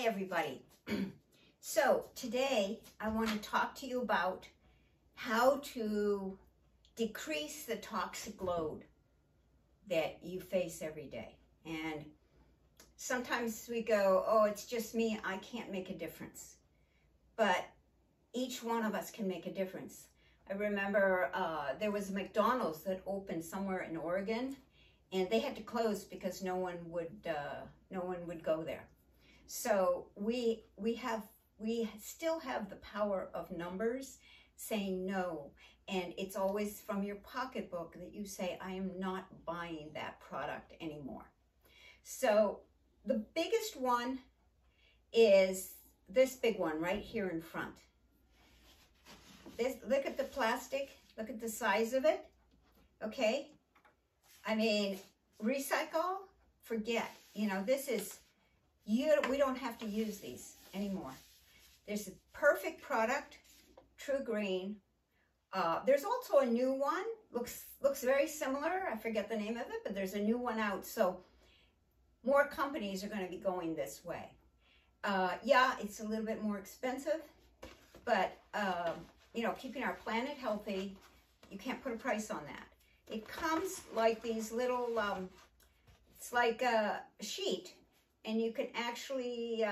everybody. So today I want to talk to you about how to decrease the toxic load that you face every day. And sometimes we go, oh, it's just me, I can't make a difference. But each one of us can make a difference. I remember there was a McDonald's that opened somewhere in Oregon, and they had to close because no one would go there. So we still have the power of numbers saying no, and it's always from your pocketbook that you say, I am not buying that product anymore. So the biggest one is this big one right here in front. This, look at the plastic, look at the size of it, okay? I mean, recycle, forget, you know, this is, we don't have to use these anymore. There's a perfect product, True Green. There's also a new one, looks very similar. I forget the name of it, but there's a new one out. So more companies are going to be going this way. Yeah, it's a little bit more expensive, but you know, keeping our planet healthy, you can't put a price on that. It comes like these little, it's like a sheet, and you can actually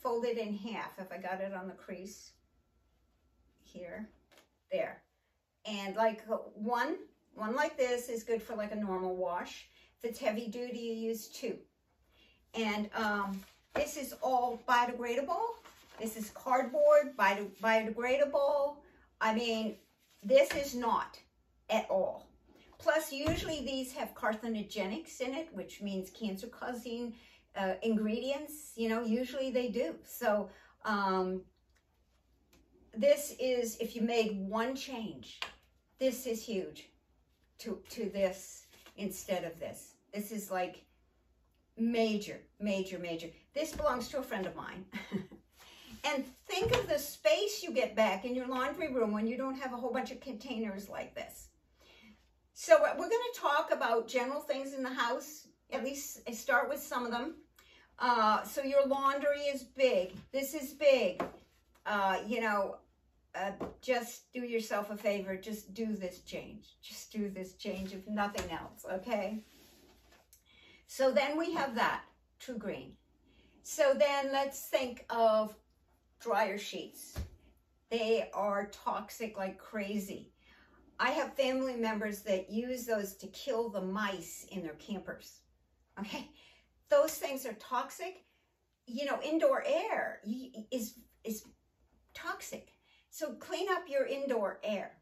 fold it in half. If I got it on the crease here, there. And like one like this is good for like a normal wash. If it's heavy duty, you use two. And this is all biodegradable. This is cardboard, biodegradable. I mean, this is not at all. Plus, usually these have carcinogenics in it, which means cancer-causing ingredients. You know, usually they do. So this is, if you made one change, this is huge to this instead of this. This is like major, major, major. This belongs to a friend of mine. And think of the space you get back in your laundry room when you don't have a whole bunch of containers like this. So we're going to talk about general things in the house, at least start with some of them. So your laundry is big. This is big. You know, just do yourself a favor. Just do this change. Just do this change, if nothing else, okay? So then we have that, True Green. So then let's think of dryer sheets. They are toxic like crazy. I have family members that use those to kill the mice in their campers. Okay, those things are toxic. You know, indoor air is toxic. So clean up your indoor air.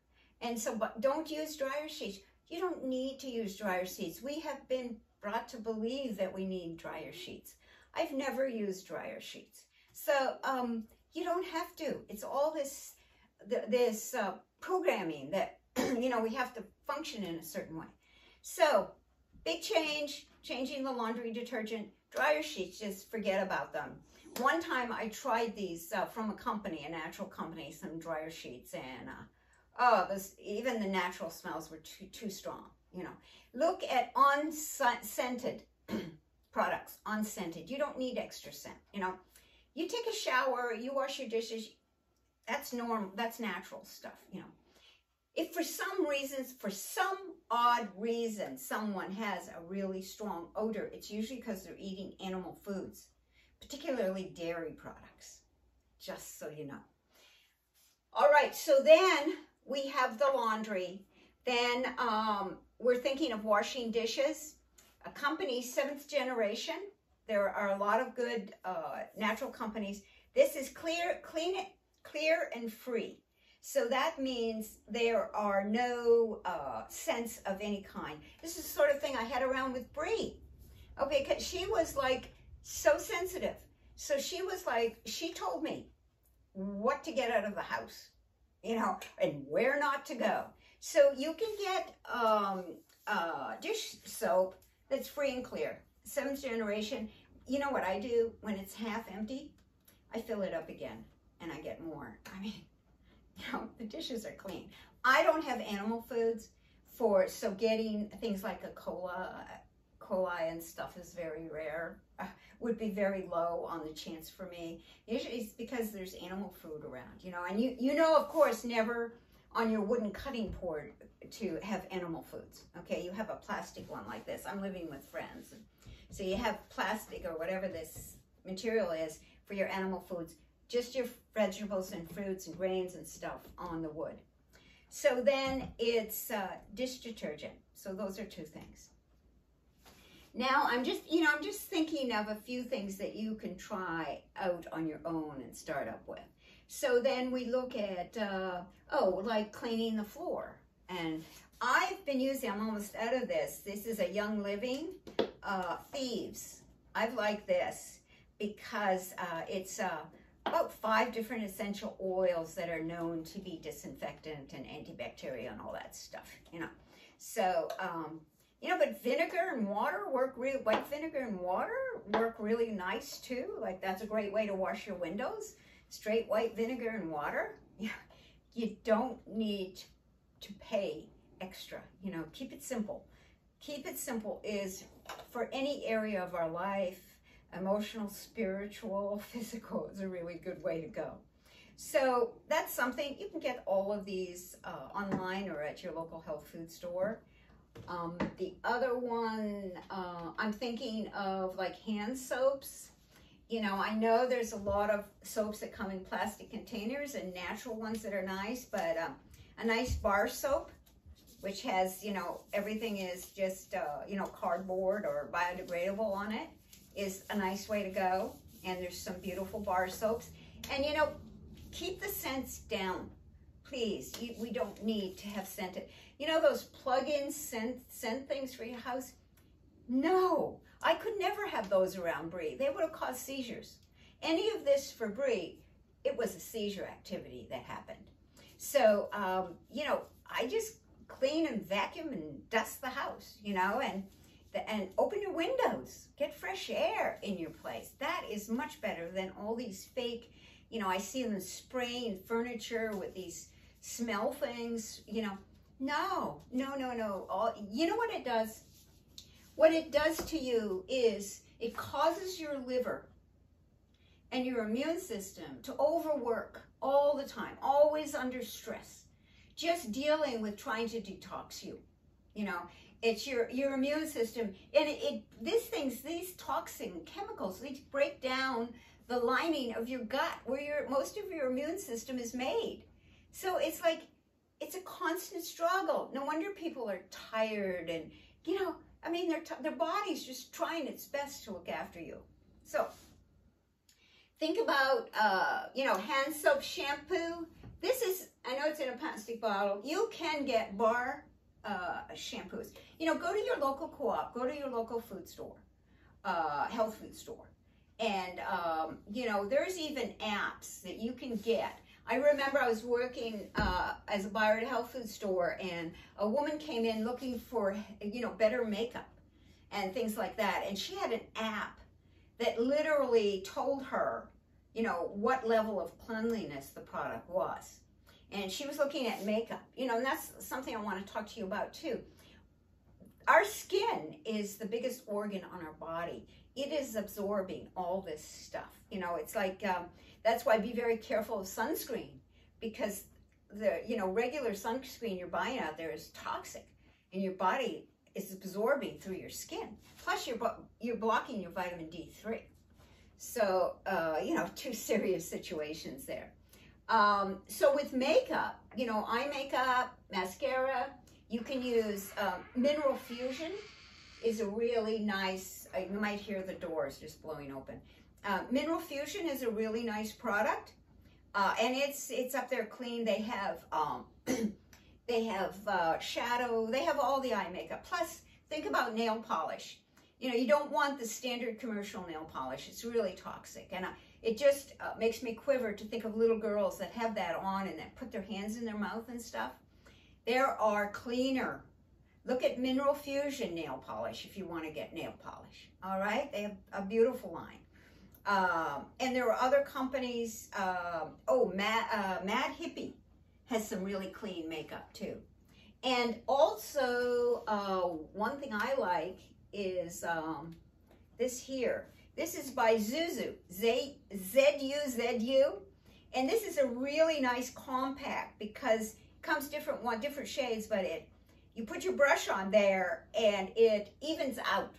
And so, but don't use dryer sheets. You don't need to use dryer sheets. We have been brought to believe that we need dryer sheets. I've never used dryer sheets. So you don't have to. It's all this programming that, you know, we have to function in a certain way. So big change, changing the laundry detergent. Dryer sheets, just forget about them. One time I tried these from a company, a natural company, some dryer sheets, and oh, even the natural smells were too strong, you know. Look at unscented products, unscented. You don't need extra scent, you know. You take a shower, you wash your dishes, that's normal, that's natural stuff, you know. If for some reasons, for some odd reason, someone has a really strong odor, it's usually because they're eating animal foods, particularly dairy products, just so you know. All right, so then we have the laundry. Then we're thinking of washing dishes. A company, Seventh Generation. There are a lot of good natural companies. This is clear and free. So that means there are no scents of any kind. This is the sort of thing I had around with Bree. Okay, because she was like so sensitive. So she was like, she told me what to get out of the house, you know, and where not to go. So you can get dish soap that's free and clear. Seventh Generation. You know what I do when it's half empty? I fill it up again and I get more. I mean, you know, the dishes are clean. I don't have animal foods so getting things like a coli and stuff is very rare. Would be very low on the chance for me. Usually it's because there's animal food around, you know. And you know, of course, never on your wooden cutting board to have animal foods. Okay, you have a plastic one like this. I'm living with friends. So you have plastic or whatever this material is for your animal foods, just your vegetables and fruits and grains and stuff on the wood. So then it's dish detergent. So those are two things. Now I'm just thinking of a few things that you can try out on your own and start up with. So then we look at, like cleaning the floor. And I've been using, I'm almost out of this. This is a Young Living Thieves. I've liked this because it's about 5 different essential oils that are known to be disinfectant and antibacterial and all that stuff, you know. So, you know, but vinegar and water white vinegar and water work really nice too. Like that's a great way to wash your windows. Straight white vinegar and water. Yeah, you don't need to pay extra, you know, keep it simple. Keep it simple is for any area of our life, emotional, spiritual, physical is a really good way to go. So that's something, you can get all of these online or at your local health food store. The other one, I'm thinking of like hand soaps. You know, I know there's a lot of soaps that come in plastic containers and natural ones that are nice, but a nice bar soap, which has, you know, everything is just, you know, cardboard or biodegradable on it, is a nice way to go. And there's some beautiful bar soaps. And, you know, keep the scents down, please. We don't need to have scented. You know those plug-in scent things for your house? No, I could never have those around Bree. They would have caused seizures. Any of this for Bree, it was a seizure activity that happened. So, you know, I just clean and vacuum and dust the house, you know, and open your windows. Get fresh air in your place. That is much better than all these fake, you know, I see them spraying furniture with these smell things, you know. No. You know what it does? What it does to you is it causes your liver and your immune system to overwork all the time, always under stress, just dealing with trying to detox you. You know, it's your immune system, and these toxin chemicals, these break down the lining of your gut where most of your immune system is made. So it's like, it's a constant struggle. No wonder people are tired and, you know, I mean, their body's just trying its best to look after you. So think about, you know, hand soap, shampoo. This is, I know it's in a plastic bottle. You can get bar shampoos. You know, go to your local co-op, go to your local food store, health food store. And, you know, there's even apps that you can get. I remember I was working as a buyer at a health food store, and a woman came in looking for, you know, better makeup and things like that. And she had an app that literally told her, you know, what level of cleanliness the product was. And she was looking at makeup, you know, and that's something I want to talk to you about too. Our skin is the biggest organ on our body. It is absorbing all this stuff. You know, it's like, that's why be very careful of sunscreen, because the, you know, regular sunscreen you're buying out there is toxic, and your body is absorbing through your skin. Plus you're blocking your vitamin D3. So, you know, 2 serious situations there. So with makeup, you know, eye makeup, mascara, you can use Mineral Fusion is a really nice, you might hear the doors just blowing open. Mineral Fusion is a really nice product, and it's up there clean. They have shadow, they have all the eye makeup. Plus, think about nail polish. You know, you don't want the standard commercial nail polish. It's really toxic, and it just makes me quiver to think of little girls that have that on and that put their hands in their mouth and stuff. There are cleaner. Look at Mineral Fusion nail polish if you want to get nail polish. All right, they have a beautiful line. And there are other companies. MadHippie has some really clean makeup too. And also, one thing I like is this here. This is by ZUZU, ZUZU. And this is a really nice compact because it comes different shades, but you put your brush on there and it evens out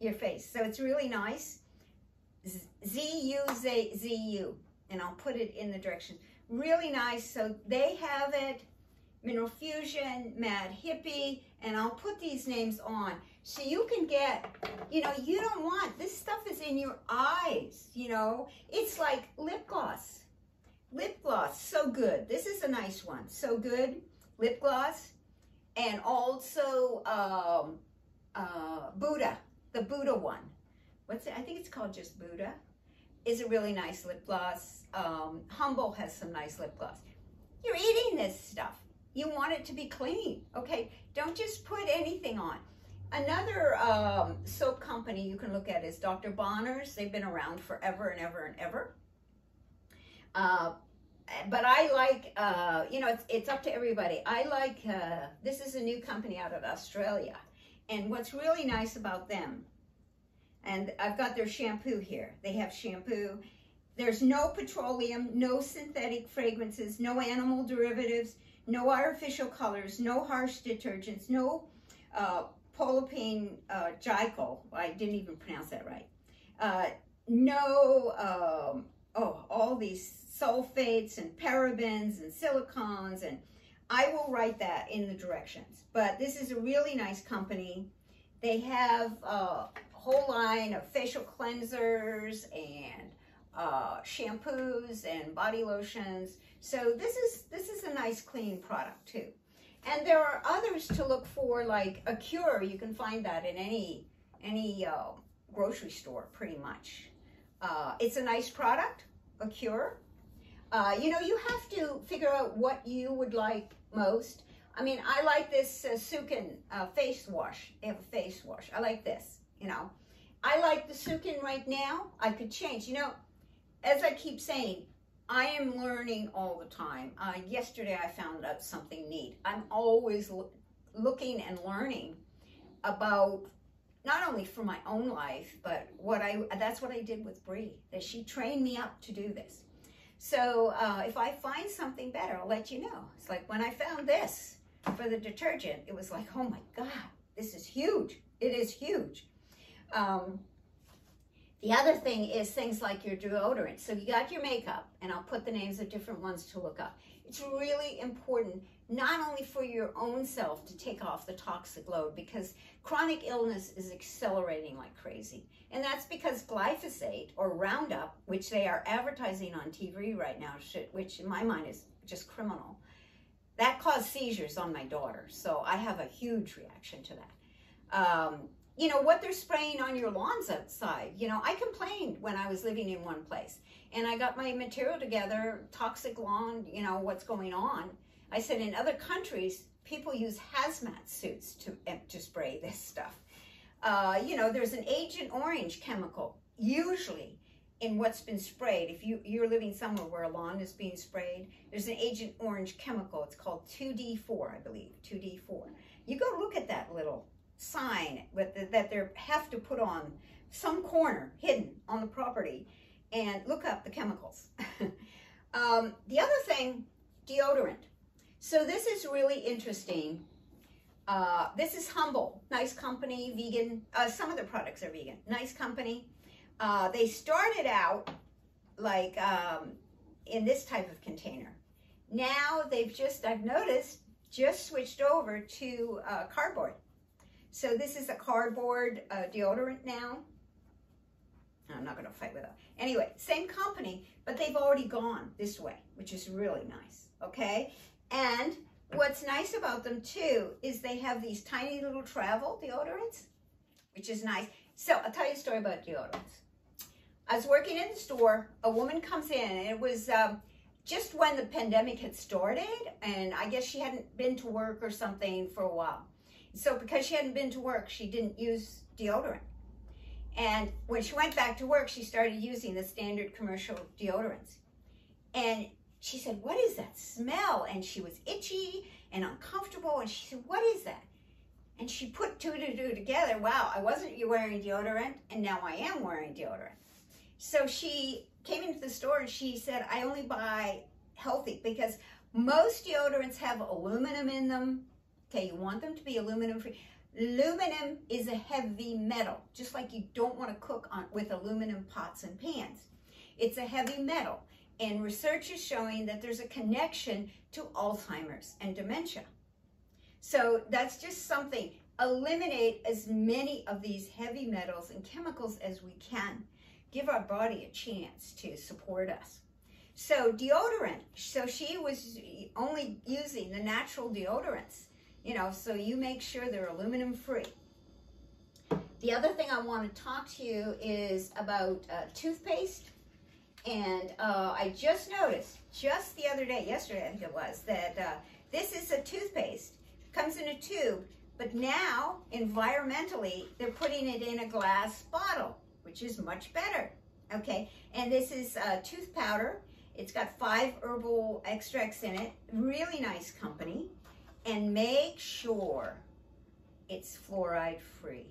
your face. So it's really nice. ZUZU, and I'll put it in the directions. Really nice. So they have it, Mineral Fusion, MadHippie, and I'll put these names on. So you can get, you know, you don't want, this stuff is in your eyes, you know. It's like lip gloss. Lip gloss, so good. This is a nice one, so good. Lip gloss. And also Booda, the Booda one. What's it? I think it's called just Booda. Is a really nice lip gloss. Humble has some nice lip gloss. You're eating this stuff. You want it to be clean, okay? Don't just put anything on. Another soap company you can look at is Dr. Bonner's. They've been around forever and ever and ever. But I like, you know, it's up to everybody. I like, this is a new company out of Australia. And what's really nice about them, and I've got their shampoo here. They have shampoo. There's no petroleum, no synthetic fragrances, no animal derivatives, no artificial colors, no harsh detergents, no polypene glycol. I didn't even pronounce that right. All these sulfates and parabens and silicones, and I will write that in the directions. But this is a really nice company. They have a whole line of facial cleansers and shampoos and body lotions. So this is a nice clean product too. And there are others to look for, like Acure. You can find that in any grocery store pretty much. It's a nice product, Acure. You know, you have to figure out what you would like most. I mean, I like this Sukin face wash. They have a face wash. I like this, you know. I like the Sukin right now. I could change. You know, as I keep saying, I am learning all the time. Yesterday I found out something neat. I'm always looking and learning about, not only for my own life, but that's what I did with Bree, that she trained me up to do this. So if I find something better, I'll let you know. It's like when I found this for the detergent, it was like, oh my God, this is huge. It is huge. The other thing is things like your deodorant. So you got your makeup, and I'll put the names of different ones to look up. It's really important, not only for your own self to take off the toxic load, because chronic illness is accelerating like crazy. And that's because glyphosate or Roundup, which they are advertising on TV right now, which in my mind is just criminal, that caused seizures on my daughter. So I have a huge reaction to that. You know, what they're spraying on your lawns outside. You know, I complained when I was living in one place and I got my material together, toxic lawn, you know, what's going on. I said in other countries, people use hazmat suits to spray this stuff. You know, there's an Agent Orange chemical, usually in what's been sprayed. If you're living somewhere where a lawn is being sprayed, there's an Agent Orange chemical. It's called 2D4, I believe, 2D4. You go look at that little sign that they have to put on some corner hidden on the property and look up the chemicals. The other thing, deodorant. So this is really interesting. This is Humble, nice company, vegan. Some of their products are vegan. Nice company. They started out like in this type of container. Now they've I've noticed, just switched over to cardboard. So this is a cardboard deodorant now. I'm not going to fight with it. Anyway, same company, but they've already gone this way, which is really nice, okay? And what's nice about them, too, is they have these tiny little travel deodorants, which is nice. So I'll tell you a story about deodorants. I was working in the store. A woman comes in, and it was just when the pandemic had started, and I guess she hadn't been to work or something for a while. So because she hadn't been to work, she didn't use deodorant. And when she went back to work, she started using the standard commercial deodorants. And she said, what is that smell? And she was itchy and uncomfortable. And she said, what is that? And she put two to two together. Wow, I wasn't wearing deodorant, and now I am wearing deodorant. So she came into the store and she said, I only buy healthy because most deodorants have aluminum in them. Okay, you want them to be aluminum free. Aluminum is a heavy metal, just like you don't want to cook with aluminum pots and pans. It's a heavy metal, and research is showing that there's a connection to Alzheimer's and dementia. So that's just something. Eliminate as many of these heavy metals and chemicals as we can. Give our body a chance to support us. So deodorant, so she was only using the natural deodorants, you know, so you make sure they're aluminum free. The other thing I want to talk to you is about toothpaste. And I just noticed, just the other day, yesterday I think it was, that this is a toothpaste. Comes in a tube, but now, environmentally, they're putting it in a glass bottle, which is much better, okay? And this is tooth powder. It's got 5 herbal extracts in it. Really nice company. And make sure it's fluoride free,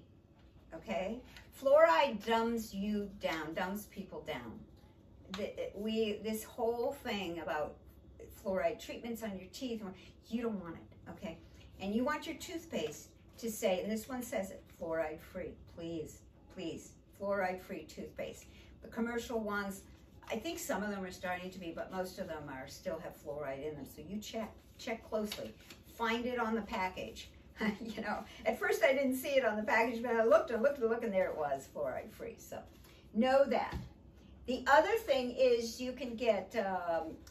okay? Fluoride dumbs you down, dumbs people down. This whole thing about fluoride treatments on your teeth, you don't want it, okay? And you want your toothpaste to say, and this one says it, fluoride free, please, please, fluoride free toothpaste. The commercial ones, I think some of them are starting to be, but most of them still have fluoride in them. So you check closely. Find it on the package. You know, at first I didn't see it on the package, but I looked, and there it was, fluoride free. So know that. The other thing is you can get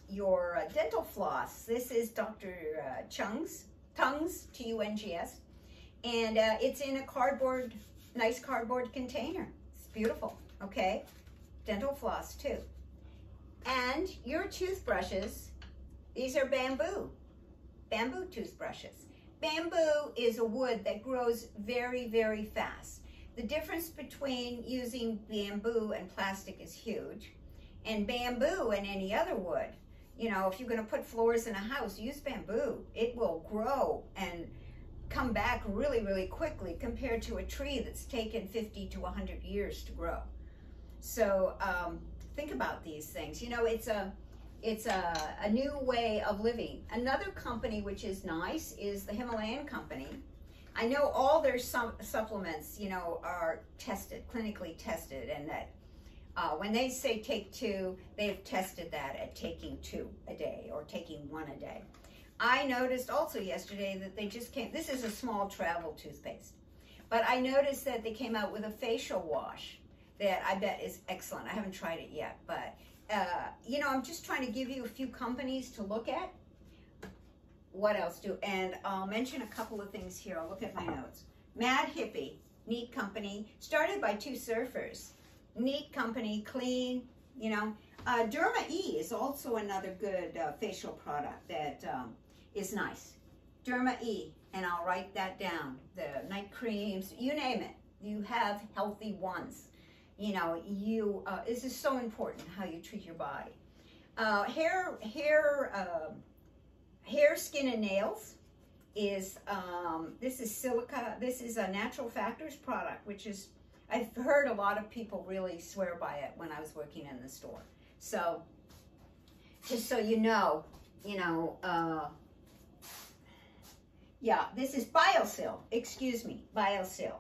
your dental floss. This is Dr. Chung's, T-U-N-G-S, and it's in a nice cardboard container. It's beautiful, okay? Dental floss too. And your toothbrushes, these are bamboo toothbrushes. Bamboo is a wood that grows very, very fast. The difference between using bamboo and plastic is huge. And bamboo and any other wood, you know, if you're going to put floors in a house, use bamboo. It will grow and come back really, really quickly compared to a tree that's taken 50 to 100 years to grow. So think about these things. You know, it's a new way of living. Another company which is nice is the Himalayan company. I know all their supplements, you know, are tested, clinically tested, and that when they say take 2, they've tested that at taking 2 a day or taking 1 a day. I noticed also yesterday that they just came, this is a small travel toothpaste, but I noticed that they came out with a facial wash that I bet is excellent. I haven't tried it yet, but you know, I'm just trying to give you a few companies to look at. What else and I'll mention a couple of things here. I'll look at my notes. MadHippie, neat company, started by 2 surfers. Neat company, clean, you know. Derma-E is also another good facial product that is nice. Derma-E, and I'll write that down. The night creams, you name it. You have healthy ones. You know, this is so important how you treat your body. Hair, skin, and nails is, this is silica. This is a Natural Factors product, which is, I've heard a lot of people really swear by it when I was working in the store. So, just so you know, yeah, this is BioSil, BioSil.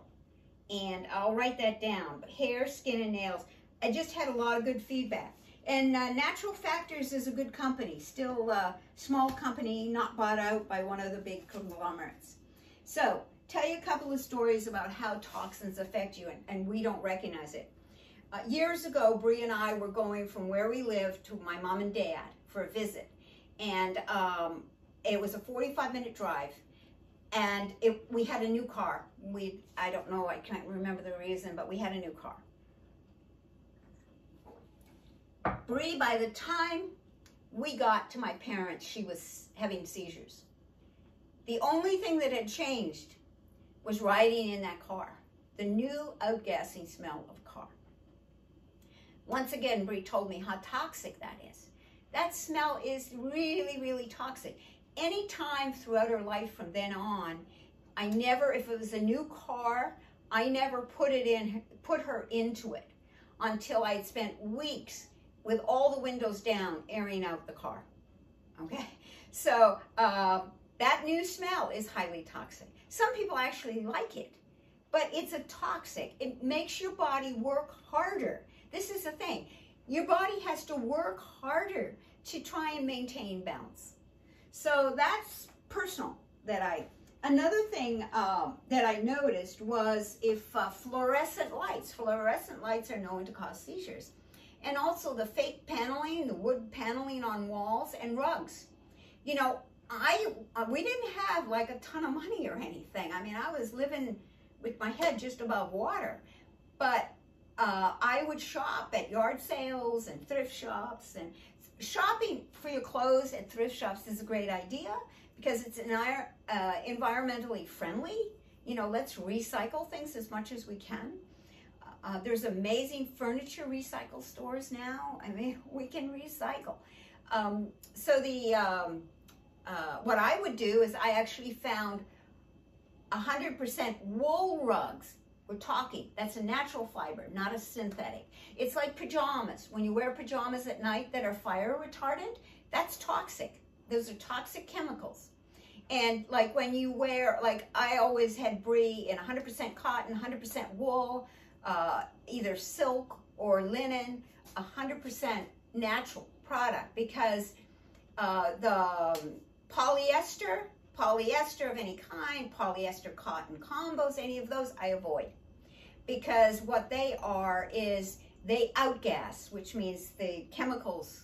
And I'll write that down. But hair, skin, and nails, I just had a lot of good feedback. And Natural Factors is a good company, still a small company, not bought out by one of the big conglomerates. So, tell you a couple of stories about how toxins affect you, and we don't recognize it. Years ago, Bree and I were going from where we lived to my mom and dad for a visit. And it was a 45-minute drive. And we had a new car. I don't know, I can't remember the reason, but we had a new car. Bree, by the time we got to my parents, she was having seizures. The only thing that had changed was riding in that car. The new outgassing smell of a car. Once again, Bree told me how toxic that is. That smell is really, really toxic. Any time throughout her life from then on, I never, if it was a new car, I never put her into it until I'd spent weeks with all the windows down airing out the car. Okay, so that new smell is highly toxic. Some people actually like it, but it's a toxic. It makes your body work harder. This is the thing. Your body has to work harder to try and maintain balance. So that's personal Another thing that I noticed was if fluorescent lights are known to cause seizures. And also the fake paneling, the wood paneling on walls and rugs. You know, we didn't have like a ton of money or anything. I mean, I was living with my head just above water. But I would shop at yard sales and thrift shops. And shopping for your clothes at thrift shops is a great idea because it's environmentally friendly. You know, let's recycle things as much as we can. There's amazing furniture recycle stores now. I mean, we can recycle. What I would do is I actually found 100% wool rugs. We're talking, that's a natural fiber, not a synthetic. It's like pajamas. When you wear pajamas at night that are fire retardant, that's toxic. Those are toxic chemicals. And like when you wear, like I always had Bree in 100% cotton, 100% wool, either silk or linen, 100% natural product, because the polyester of any kind, polyester cotton combos, any of those I avoid, because what they are is they outgas, which means the chemicals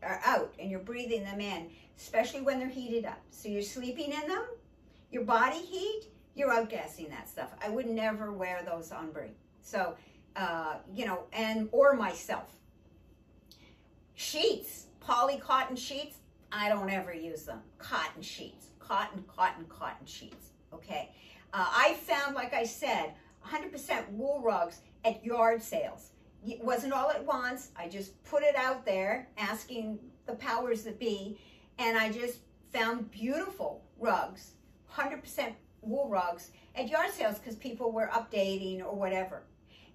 are out and you're breathing them in, especially when they're heated up. So you're sleeping in them, your body heat, you're outgassing that stuff. I would never wear those on Bree. So, you know, or myself. Sheets, poly cotton sheets, I don't ever use them. Cotton sheets, cotton sheets, okay? I found, like I said, 100% wool rugs at yard sales. It wasn't all at once. I just put it out there, asking the powers that be, and I just found beautiful rugs, 100% wool rugs at yard sales because people were updating or whatever.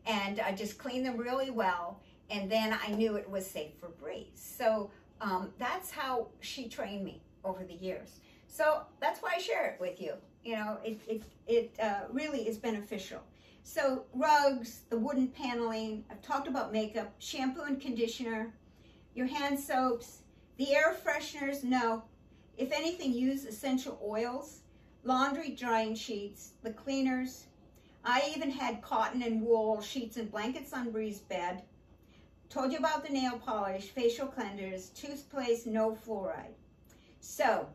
And I just cleaned them really well, and then I knew it was safe for Bree. So that's how she trained me over the years. So that's why I share it with you. You know, it really is beneficial. So rugs, the wooden paneling, I've talked about makeup, shampoo and conditioner, your hand soaps, the air fresheners, no. If anything, use essential oils, laundry drying sheets, the cleaners. I even had cotton and wool sheets and blankets on Bree's bed. Told you about the nail polish, facial cleansers, toothpaste, no fluoride. So,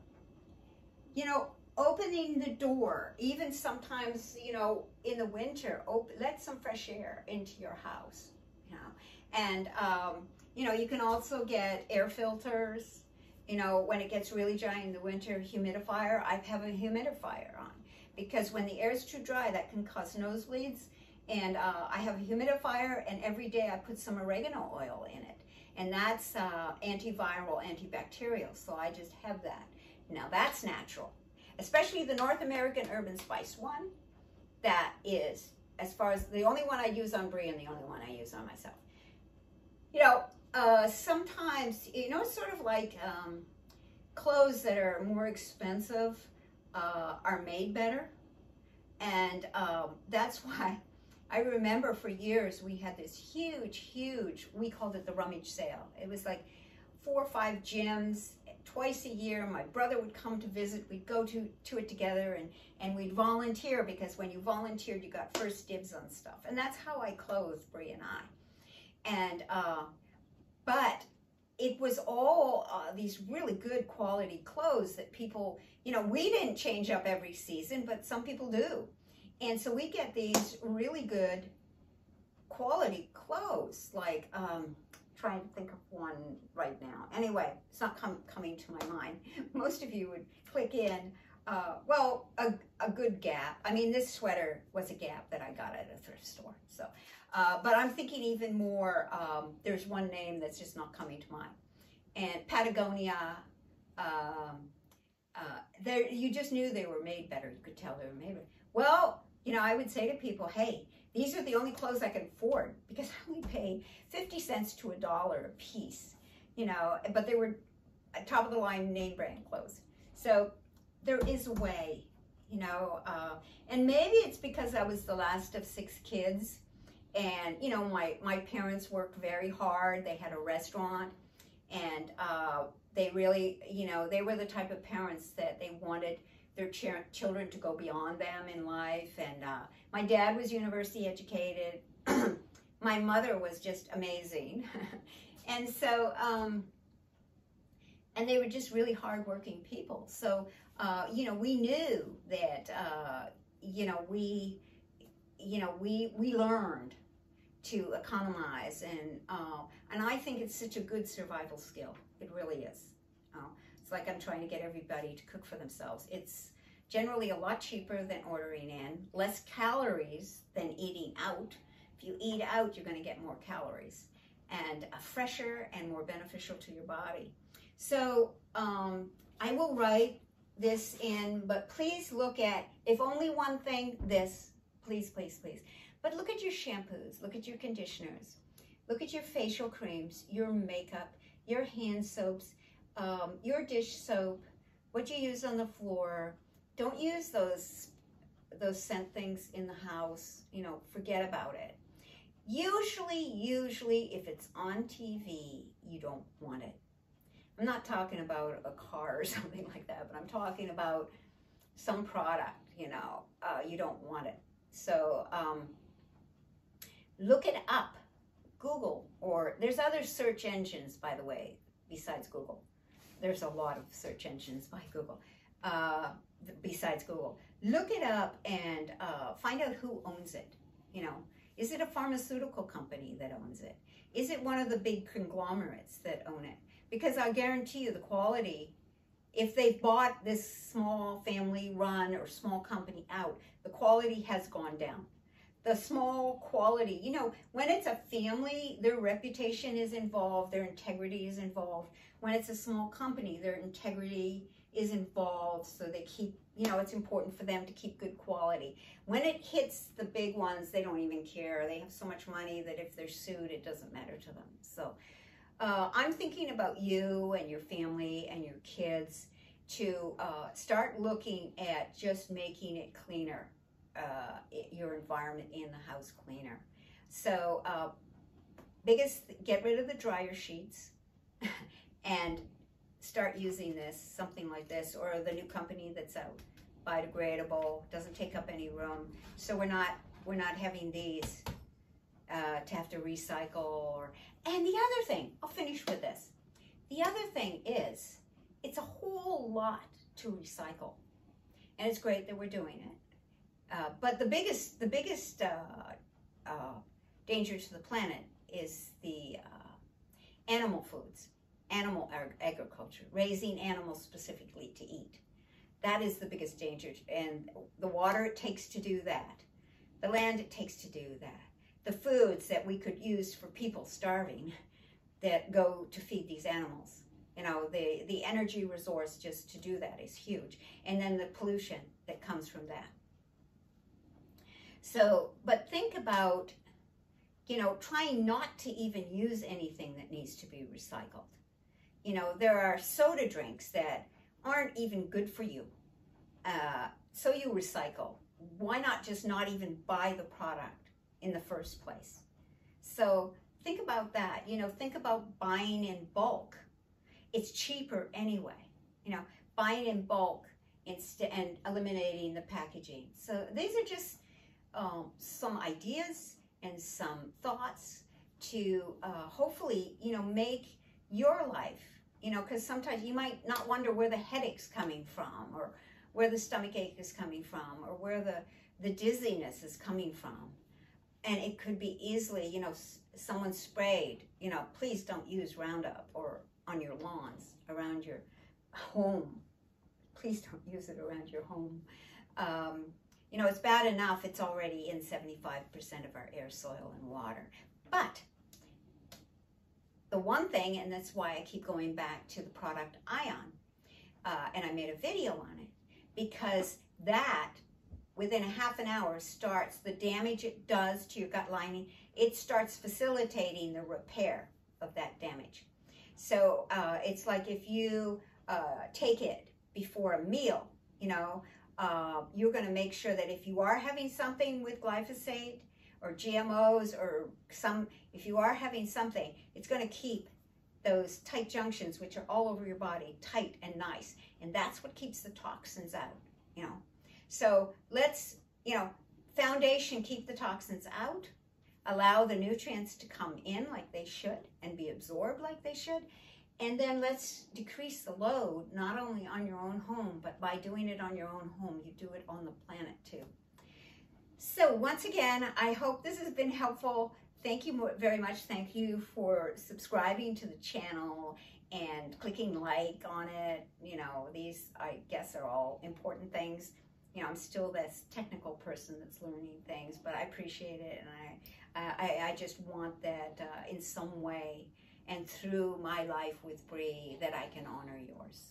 you know, opening the door, even sometimes, you know, in the winter, let some fresh air into your house, you know. And, you know, you can also get air filters, you know, when it gets really dry in the winter, humidifier. I have a humidifier on because when the air is too dry, that can cause nosebleeds. And I have a humidifier, and every day I put some oregano oil in it. And that's antiviral, antibacterial, so I just have that. Now that's natural. Especially the North American Herb and Spice one, that is, as far as the only one I use on Bree and the only one I use on myself. You know, sometimes, you know, it's sort of like clothes that are more expensive are made better. And that's why I remember for years we had this huge, we called it the rummage sale. It was like 4 or 5 gyms twice a year. My brother would come to visit. We'd go to it together, and we'd volunteer, because when you volunteered, you got first dibs on stuff. And that's how I clothed Bree and I. And, but it was all these really good quality clothes that people, you know, we didn't change up every season, but some people do. And so we get these really good quality clothes, like, trying to think of one right now. Anyway, it's not coming to my mind. Most of you would click in, well, a good Gap. I mean, this sweater was a Gap that I got at a thrift store. So, but I'm thinking even more, there's one name that's just not coming to mind. And Patagonia, You just knew they were made better. You could tell they were made better. Well, you know, I would say to people, hey, these are the only clothes I can afford because I only pay 50 cents to $1 a piece, you know, but they were top of the line name brand clothes. So there is a way, you know, and maybe it's because I was the last of 6 kids and, you know, my parents worked very hard. They had a restaurant and they really, you know, they were the type of parents that they wanted their children to go beyond them in life. And my dad was university educated. My mother was just amazing. And so, and they were just really hardworking people. So, you know, we knew that, you know, we learned to economize, and I think it's such a good survival skill. It really is. It's like I'm trying to get everybody to cook for themselves. It's generally a lot cheaper than ordering in, less calories than eating out. If you eat out, you're going to get more calories, and fresher and more beneficial to your body. So I will write this in, but please look at, if only one thing, this, please, please, please. But look at your shampoos, look at your conditioners, look at your facial creams, your makeup, your hand soaps, your dish soap, what you use on the floor. Don't use those scent things in the house, you know, forget about it. Usually if it's on TV, you don't want it. I'm not talking about a car or something like that, but I'm talking about some product, you know, you don't want it. So look it up, Google, or there's other search engines, by the way, besides Google. There's a lot of search engines by Google, besides Google. Look it up and find out who owns it, you know. Is it a pharmaceutical company that owns it? Is it one of the big conglomerates that own it? Because I guarantee you the quality, if they've bought this small family run or small company out, the quality has gone down. The small quality, you know, when it's a family, their reputation is involved, their integrity is involved. When it's a small company, their integrity is involved, so they keep, you know, it's important for them to keep good quality. When it hits the big ones, they don't even care. They have so much money that if they're sued, it doesn't matter to them. So I'm thinking about you and your family and your kids to start looking at just making it cleaner, your environment in the house cleaner. So get rid of the dryer sheets and start using this, something like this, or the new company that's out, biodegradable, doesn't take up any room. So we're not having these to have to recycle. And the other thing, I'll finish with this. The other thing is, it's a whole lot to recycle, and it's great that we're doing it. But the biggest danger to the planet is the animal foods, animal agriculture, raising animals specifically to eat. That is the biggest danger, and the water it takes to do that, the land it takes to do that, the foods that we could use for people starving that go to feed these animals. You know, the energy resource just to do that is huge. And then the pollution that comes from that. So, but think about, you know, trying not to even use anything that needs to be recycled. You know, there are soda drinks that aren't even good for you. So you recycle. Why not just not even buy the product in the first place? So think about that. You know, think about buying in bulk. It's cheaper anyway. You know, buying in bulk instead and eliminating the packaging. So these are just some ideas and some thoughts to hopefully, you know, make your life, you know, because sometimes you might not wonder where the headache's coming from, or where the stomach ache is coming from, or where the dizziness is coming from. And it could be easily, you know, someone sprayed, you know, please don't use Roundup or on your lawns, around your home. Please don't use it around your home. You know, it's bad enough it's already in 75% of our air, soil, and water. But the one thing, and that's why I keep going back to the product Ion, and I made a video on it, because that, within a half an hour, starts the damage it does to your gut lining. It starts facilitating the repair of that damage. So it's like if you take it before a meal, you know, you're going to make sure that if you are having something with glyphosate or GMOs or if you are having something, it's going to keep those tight junctions, which are all over your body, tight and nice. And that's what keeps the toxins out, you know. So let's, you know, foundation, keep the toxins out, allow the nutrients to come in like they should and be absorbed like they should. And then let's decrease the load, not only on your own home, but by doing it on your own home, you do it on the planet too. So once again, I hope this has been helpful. Thank you very much. Thank you for subscribing to the channel and clicking like on it. You know, these, I guess, are all important things. You know, I'm still this technical person that's learning things, but I appreciate it, and I just want that in some way, and through my life with Bree, that I can honor yours.